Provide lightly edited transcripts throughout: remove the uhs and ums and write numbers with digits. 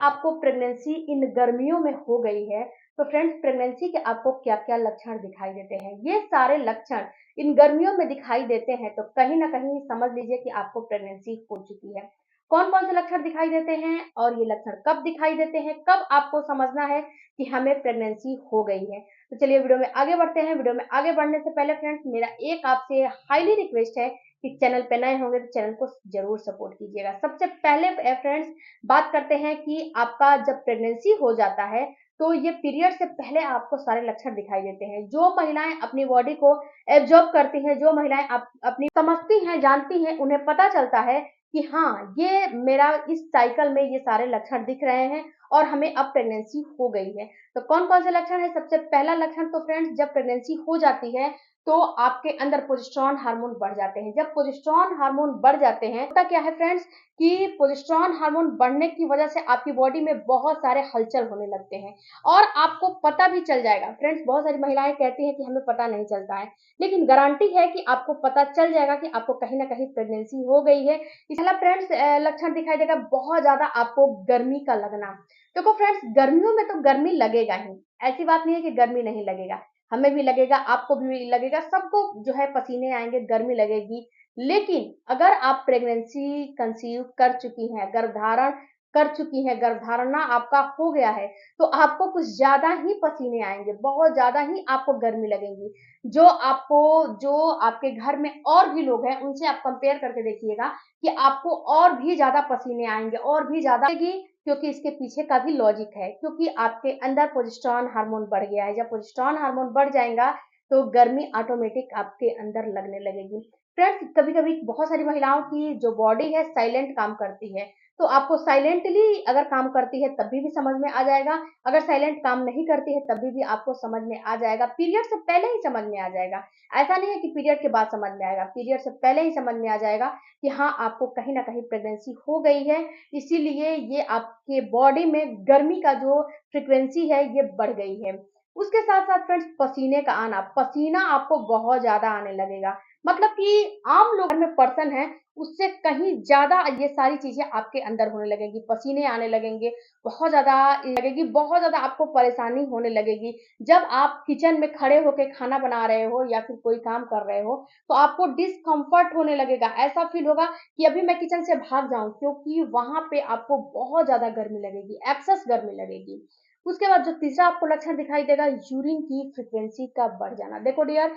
आपको प्रेगनेंसी इन गर्मियों में हो गई है, तो फ्रेंड्स प्रेगनेंसी के आपको क्या-क्या लक्षण दिखाई देते हैं? ये सारे लक्षण इन गर्मियों में दिखाई देते हैं, तो कहीं न कहीं समझ लीजिए कि आपको प्रेगनेंसी हो चुकी है। कौन-कौन से लक्षण दिखाई देते हैं और ये लक्षण कब दिखाई देते हैं? कब आपको समझना है कि हमें प्रेगनेंसी हो गई है? तो चलिए वीडियो में आगे बढ़ते हैं। वीडियो में आगे बढ़ने से पहले फ्रेंड्स मेरा एक आपसे हाईली रिक्वेस्ट है कि चैनल पे नए होंगे तो चैनल को ज़रूर सपोर्ट कीजिएगा। सबसे पहले फ्रेंड्स बात करते हैं कि आपका जब प्रेगनेंसी हो जाता है तो ये पीरियड से पहले आपको सारे लक्षण दिखाई देते हैं। जो महिलाएं अपनी बॉडी को एब्जॉर्ब करती हैं, जो महिलाएं अपनी समझती हैं, जानती हैं, उन्हें पता चलता है कि हाँ, ये मेरा इस साइकिल में ये सारे लक्षण दिख रहे हैं और हमें अब प्रेगनेंसी हो गई है। तो कौन कौन से लक्षण है? सबसे पहला लक्षण तो फ्रेंड्स जब प्रेगनेंसी हो जाती है तो आपके अंदर प्रोजेस्टेरॉन हार्मोन बढ़ जाते हैं। जब प्रोजेस्टेरॉन हार्मोन बढ़ जाते हैं, होता क्या है फ्रेंड्स कि प्रोजेस्टेरॉन हार्मोन बढ़ने की वजह से आपकी बॉडी में बहुत सारे हलचल होने लगते हैं और आपको पता भी चल जाएगा। फ्रेंड्स बहुत सारी महिलाएं कहती हैं कि हमें पता नहीं चलता है, लेकिन गारंटी है कि आपको पता चल जाएगा कि आपको कहीं ना कहीं प्रेगनेंसी हो गई है। इसला फ्रेंड्स लक्षण दिखाई देगा बहुत ज्यादा आपको गर्मी का लगना। देखो फ्रेंड्स गर्मियों में तो गर्मी लगेगा ही, ऐसी बात नहीं है कि गर्मी नहीं लगेगा, हमें भी लगेगा, आपको भी लगेगा, सबको जो है पसीने आएंगे, गर्मी लगेगी। लेकिन अगर आप प्रेगनेंसी कंसीव कर चुकी हैं, गर्भधारण कर चुकी हैं, गर्भधारणा आपका हो गया है, तो आपको कुछ ज्यादा ही पसीने आएंगे, बहुत ज्यादा ही आपको गर्मी लगेगी। जो आपके घर में और भी लोग हैं उनसे आप कंपेयर करके देखिएगा कि आपको और भी ज्यादा पसीने आएंगे, और भी ज्यादा आएगी, क्योंकि इसके पीछे का भी लॉजिक है, क्योंकि आपके अंदर प्रोजेस्टेरॉन हार्मोन बढ़ गया है। जब प्रोजेस्टेरॉन हार्मोन बढ़ जाएगा तो गर्मी ऑटोमेटिक आपके अंदर लगने लगेगी। फ्रेंड्स कभी कभी बहुत सारी महिलाओं की जो बॉडी है साइलेंट काम करती है, तो आपको साइलेंटली अगर काम करती है तभी भी समझ में आ जाएगा, अगर साइलेंट काम नहीं करती है तभी भी आपको समझ में आ जाएगा, पीरियड से पहले ही समझ में आ जाएगा। ऐसा नहीं है कि पीरियड के बाद समझ में आएगा, पीरियड से पहले ही समझ में आ जाएगा कि हाँ आपको कहीं ना कहीं प्रेगनेंसी हो गई है। इसीलिए ये आपके बॉडी में गर्मी का जो फ्रिक्वेंसी है ये बढ़ गई है। उसके साथ साथ फ्रेंड्स पसीने का आना, पसीना आपको बहुत ज्यादा आने लगेगा, मतलब कि आम लोग में पर्सन है उससे कहीं ज्यादा ये सारी चीजें आपके अंदर होने लगेंगी, पसीने आने लगेंगे, बहुत ज्यादा लगेगी, बहुत ज्यादा आपको परेशानी होने लगेगी। जब आप किचन में खड़े होकर खाना बना रहे हो या फिर कोई काम कर रहे हो तो आपको डिस्कम्फर्ट होने लगेगा, ऐसा फील होगा कि अभी मैं किचन से भाग जाऊं, क्योंकि वहां पे आपको बहुत ज्यादा गर्मी लगेगी, एक्सेस गर्मी लगेगी। उसके बाद जो तीसरा आपको लक्षण दिखाई देगा, यूरिन की फ्रीक्वेंसी का बढ़ जाना। देखो डियर,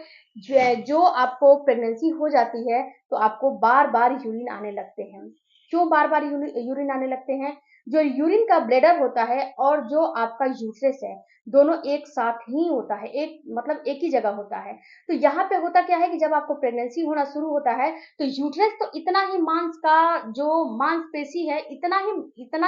जो आपको प्रेगनेंसी हो जाती है तो आपको बार बार यूरिन आने लगते हैं। क्यों बार बार यूरिन आने लगते हैं? जो यूरिन का ब्लेडर होता है और जो आपका यूट्रस है, दोनों एक साथ ही होता है, एक मतलब एक ही जगह होता है। तो यहाँ पे होता क्या है कि जब आपको प्रेगनेंसी होना शुरू होता है तो यूट्रस तो इतना ही मांस का जो मांसपेशी है इतना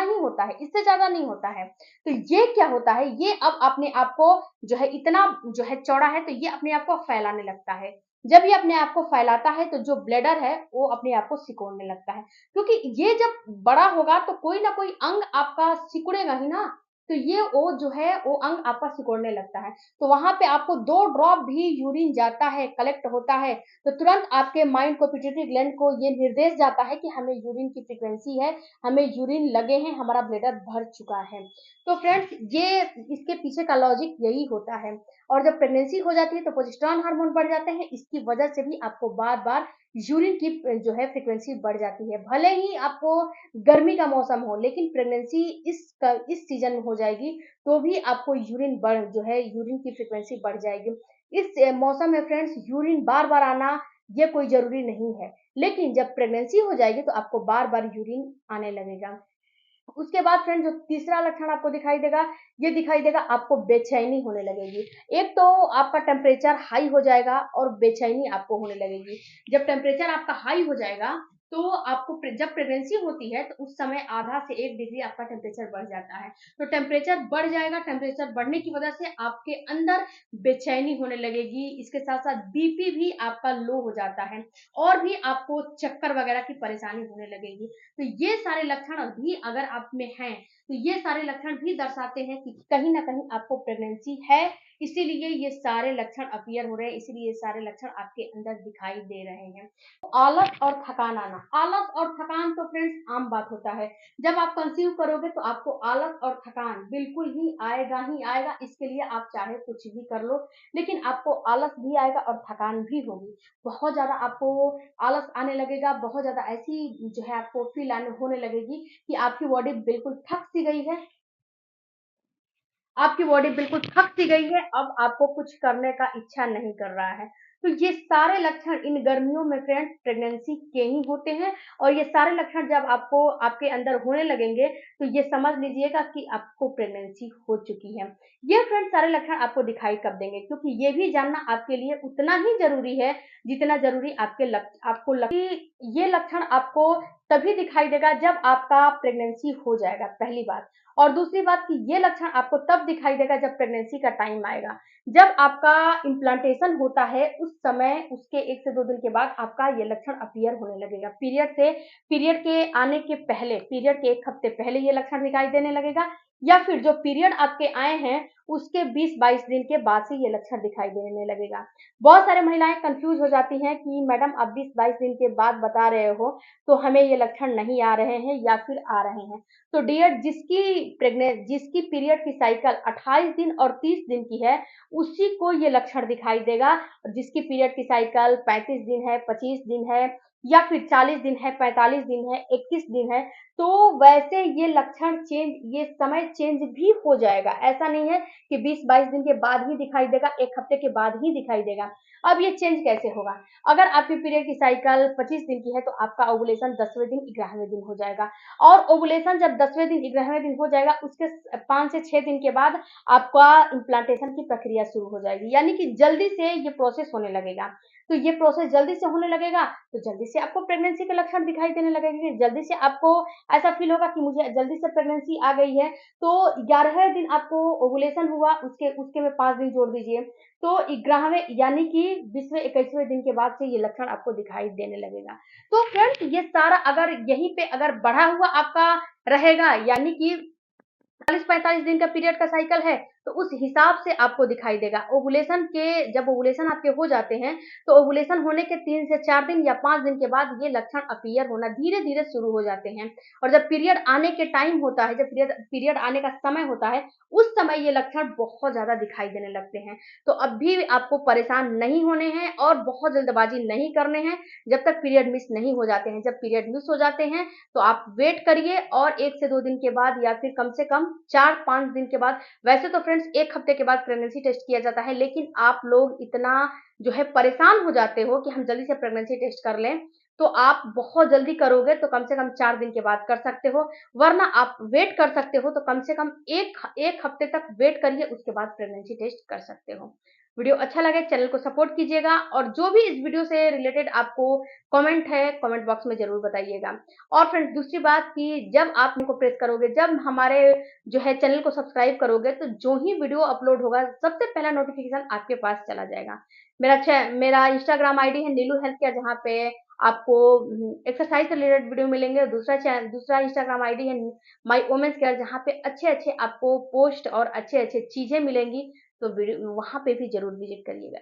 ही होता है, इससे ज्यादा नहीं होता है। तो ये क्या होता है, ये अब अपने आप को जो है इतना जो है चौड़ा है, तो ये अपने आप को फैलाने लगता है। जब ये अपने आप को फैलाता है तो जो ब्लेडर है वो अपने आप को सिकोड़ने लगता है, क्योंकि ये जब बड़ा होगा तो कोई ना कोई अंग आपका सिकुड़ेगा ही ना, तो ये वो जो है वो अंग आपका सिकुड़ने लगता है। तो वहां पे आपको 2 ड्रॉप भी यूरिन जाता है, कलेक्ट होता है, तो तुरंत आपके माइंड को, पिट्यूटरी ग्लैंड को ये निर्देश जाता है कि हमें यूरिन की फ्रीक्वेंसी है, हमें यूरिन लगे हैं, हमारा ब्लेडर भर चुका है। तो फ्रेंड्स ये इसके पीछे का लॉजिक यही होता है। और जब प्रेगनेंसी हो जाती है तो प्रोजेस्टेरॉन हार्मोन बढ़ जाते हैं, इसकी वजह से भी आपको बार बार यूरिन की जो है फ्रीक्वेंसी बढ़ जाती है। भले ही आपको गर्मी का मौसम हो, लेकिन प्रेगनेंसी इस सीजन में हो जाएगी तो भी आपको यूरिन की फ्रीक्वेंसी बढ़ जाएगी। इस मौसम में फ्रेंड्स यूरिन बार बार आना ये कोई जरूरी नहीं है, लेकिन जब प्रेगनेंसी हो जाएगी तो आपको बार बार यूरिन आने लगेगा। उसके बाद फ्रेंड जो तीसरा लक्षण आपको दिखाई देगा, ये दिखाई देगा आपको बेचैनी होने लगेगी। एक तो आपका टेम्परेचर हाई हो जाएगा और बेचैनी आपको होने लगेगी। जब टेम्परेचर आपका हाई हो जाएगा तो आपको जब प्रेगनेंसी होती है तो उस समय आधा से 1 डिग्री आपका टेम्परेचर बढ़ जाता है। तो टेम्परेचर बढ़ जाएगा, टेम्परेचर बढ़ने की वजह से आपके अंदर बेचैनी होने लगेगी, इसके साथ साथ बीपी भी आपका लो हो जाता है और भी आपको चक्कर वगैरह की परेशानी होने लगेगी। तो ये सारे लक्षण भी अगर आप में हैं तो ये सारे लक्षण भी दर्शाते हैं कि कहीं ना कहीं आपको प्रेगनेंसी है, इसीलिए ये सारे लक्षण अपीयर हो रहे हैं, इसीलिए ये सारे लक्षण आपके अंदर दिखाई दे रहे हैं। तो आलस और थकान आना, आलस और थकान तो फ्रेंड्स आम बात होता है। जब आप कंसीव करोगे तो आपको आलस और थकान बिल्कुल ही आएगा, इसके लिए आप चाहे कुछ भी कर लो, लेकिन आपको आलस भी आएगा और थकान भी होगी। बहुत ज्यादा आपको आलस आने लगेगा, बहुत ज्यादा ऐसी जो है आपको फील आने होने लगेगी कि आपकी बॉडी बिल्कुल थक सी गई है, आपकी बॉडी बिल्कुल थक सी गई है, अब आपको कुछ करने का इच्छा नहीं कर रहा है। तो ये सारे लक्षण इन गर्मियों में फ्रेंड्स प्रेगनेंसी के ही होते हैं, और ये सारे लक्षण जब आपको आपके अंदर होने लगेंगे तो ये समझ लीजिएगा कि आपको प्रेगनेंसी हो चुकी है। ये फ्रेंड्स सारे लक्षण आपको दिखाई कब देंगे, क्योंकि ये भी जानना आपके लिए उतना ही जरूरी है जितना जरूरी आपको ये लक्षण आपको तभी दिखाई देगा जब आपका प्रेगनेंसी हो जाएगा, पहली बात। और दूसरी बात कि ये लक्षण आपको तब दिखाई देगा जब प्रेगनेंसी का टाइम आएगा। जब आपका इम्प्लांटेशन होता है उस समय उसके 1 से 2 दिन के बाद आपका ये लक्षण अपीयर होने लगेगा। पीरियड के आने के पहले, पीरियड के 1 हफ्ते पहले ये लक्षण दिखाई देने लगेगा, या फिर जो पीरियड आपके आए हैं उसके 20-22 दिन के बाद से ये लक्षण दिखाई देने लगेगा। बहुत सारे महिलाएं कंफ्यूज हो जाती हैं कि मैडम आप 20-22 दिन के बाद बता रहे हो तो हमें ये लक्षण नहीं आ रहे हैं या फिर आ रहे हैं। तो डियर जिसकी पीरियड की साइकिल 28 दिन और 30 दिन की है उसी को ये लक्षण दिखाई देगा, और जिसकी पीरियड की साइकिल 35 दिन है, 25 दिन है, या फिर 40 दिन है, 45 दिन है, 21 दिन है, तो वैसे ये लक्षण ये समय चेंज भी हो जाएगा। ऐसा नहीं है कि 20-22 दिन के बाद ही दिखाई देगा, 1 हफ्ते के बाद ही दिखाई देगा। अब ये चेंज कैसे होगा? अगर आपकी पीरियड की साइकिल 25 दिन की है तो आपका ओवुलेशन 10वें दिन 11वें दिन हो जाएगा, और ओवुलेशन जब 10वें दिन 11वें दिन हो जाएगा उसके 5 से 6 दिन के बाद आपका इम्प्लांटेशन की प्रक्रिया शुरू हो जाएगी, यानी कि जल्दी से ये प्रोसेस होने लगेगा। तो ये प्रोसेस जल्दी से होने लगेगा तो जल्दी से आपको प्रेगनेंसी के लक्षण दिखाई देने लगेंगे, जल्दी से आपको ऐसा फील होगा कि मुझे जल्दी से प्रेगनेंसी आ गई है। तो 11वें दिन आपको ओवुलेशन हुआ, उसके उसके में 5 दिन जोड़ दीजिए, तो 11वें यानी कि 20वें 21वें दिन के बाद से ये लक्षण आपको दिखाई देने लगेगा। तो फ्रेंड्स ये सारा अगर यहीं पे अगर बढ़ा हुआ आपका रहेगा, यानी कि 40-45 दिन का पीरियड का साइकिल है तो उस हिसाब से आपको दिखाई देगा। जब ओवुलेशन आपके हो जाते हैं तो ओवुलेशन होने के 3 से 4 दिन या 5 दिन के बाद ये लक्षण अपीयर होना धीरे धीरे शुरू हो जाते हैं, और जब पीरियड आने के टाइम होता है, जब पीरियड आने का समय होता है उस समय ये लक्षण बहुत ज्यादा दिखाई देने लगते हैं। तो अब भी आपको परेशान नहीं होने हैं और बहुत जल्दबाजी नहीं करने हैं जब तक पीरियड मिस नहीं हो जाते हैं। जब पीरियड मिस हो जाते हैं तो आप वेट करिए, और 1 से 2 दिन के बाद या फिर कम से कम 4-5 दिन के बाद, वैसे तो फ्रेंड्स 1 हफ्ते के बाद प्रेगनेंसी टेस्ट किया जाता है, लेकिन आप लोग इतना जो है परेशान हो जाते हो कि हम जल्दी से प्रेगनेंसी टेस्ट कर लें, तो आप बहुत जल्दी करोगे तो कम से कम 4 दिन के बाद कर सकते हो, वरना आप वेट कर सकते हो तो कम से कम एक हफ्ते तक वेट करिए, उसके बाद प्रेगनेंसी टेस्ट कर सकते हो। वीडियो अच्छा लगे चैनल को सपोर्ट कीजिएगा, और जो भी इस वीडियो से रिलेटेड आपको कमेंट है कमेंट बॉक्स में जरूर बताइएगा। और फ्रेंड्स दूसरी बात कि जब आप इनको प्रेस करोगे, जब हमारे जो है चैनल को सब्सक्राइब करोगे, तो जो ही वीडियो अपलोड होगा सबसे पहला नोटिफिकेशन आपके पास चला जाएगा। मेरा इंस्टाग्राम आईडी है नीलू हेल्थ केयर, जहाँ पे आपको एक्सरसाइज से रिलेटेड वीडियो मिलेंगे। दूसरा इंस्टाग्राम आईडी है माई वोमेन्स केयर, जहाँ पे अच्छे अच्छे आपको पोस्ट और अच्छे अच्छे चीजें मिलेंगी, तो वीडियो वहां पे भी जरूर विजिट करिएगा।